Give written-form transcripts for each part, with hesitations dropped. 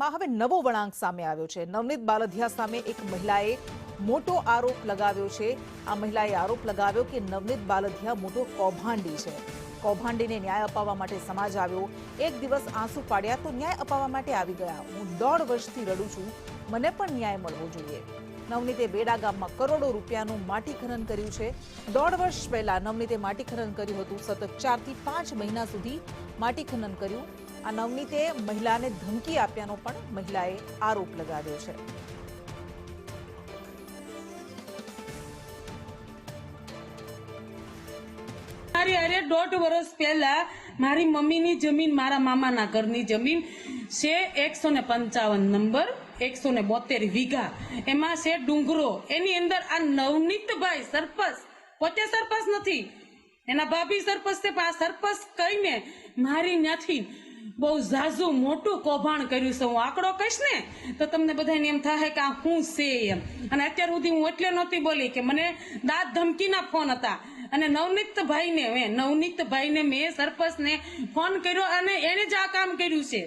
વિવાદમાં હવે નવો વળાંક સામે આવ્યો છે। નવનીત બાલધિયા સામે એક મહિલાએ મોટો આરોપ લગાવ્યો છે। આ મહિલાએ આરોપ લગાવ્યો કે નવનીત બાલધિયા મોટો કૌભાંડી છે। કૌભાંડીને ન્યાય અપાવવા માટે સમાજ આવ્યો। એક દિવસ આંસુ પાડ્યા તો ન્યાય અપાવવા માટે આવી ગયા। હું 1.5 વર્ષથી રડું છું, મને પણ ન્યાય મળવો જોઈએ। નવનીતે બેડા ગામમાં કરોડો રૂપિયાનું માટી ખનન કર્યું છે। 1.5 વર્ષ પહેલા નવનીતે માટી ખનન કર્યું હતું। સતત 4 થી 5 મહિના સુધી માટી ખનન કર્યું। આ નવનીતે મહિલાને ધમકી આપ્યાનો પણ મહિલાએ આરોપ લગાવ્યો છે। મારી અરે 1.5 વર્ષ પહેલા મારી મમ્મીની જમીન મારા મામાના ઘરની જમીન છે 155 નંબર 172 વીઘા એમાં છે ડુંગરો। એની અંદર આ નવનીતભાઈ સરપંચ પોતે સરપંચ નથી, એના ભાભી સરપંચ છે, પણ આ સરપંચ કહીને મારી ત્યાંથી બહુ ઝાઝુ મોટું કૌભાંડ કર્યું છે। હું આંકડો કહીશ ને તો તમને બધાને એમ થાય કે આ શું છે એમ। અને અત્યાર સુધી હું એટલે નહોતી બોલી કે મને દાદ ધમકીના ફોન હતા। અને નવનીતભાઈને મેં સરપંચને ફોન કર્યો અને એને જ આ કામ કર્યું છે।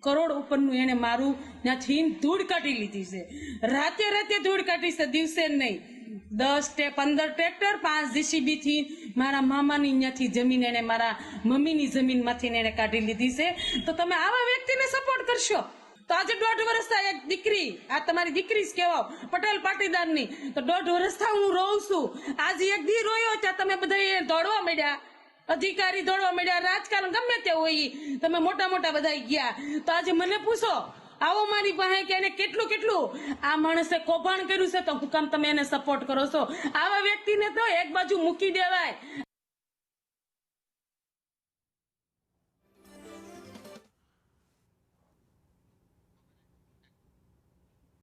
કરોડ ઉપરનું એને મારું ત્યાંથી ધૂળ કાઢી લીધી છે। રાતે ધૂળ કાઢી છે, દિવસે નહીં। 10-15 ટ્રેક્ટર 5 જીસીબી થી મારા મામાની ત્યાંથી જમીન એને મારા મમ્મીની જમીનમાંથી એને કાઢી લીધી છે। તો તમે આવા વ્યક્તિને સપોર્ટ કરશો તો આજે 1.5 વર્ષ થાય એક દીકરી, આ તમારી દીકરી જ કહેવાઓ પટેલ પાટીદારની, તો 1.5 વર્ષ થાય હું રોઉં છું। આજે એક દી રોયો ત્યાં તમે બધા દોડવા માંડ્યા, અધિકારી દોડવા માંડ્યા, રાજકારણ ગમે તે હોય તમે મોટા બધા ગયા। તો આજે મને પૂછો આવો મારી પાસે કે એને કેટલું આ માણસે કૌભાંડ કર્યું છે તો હું કામ તમે એને સપોર્ટ કરો છો? આવા વ્યક્તિને તો એક બાજુ મૂકી દેવાય।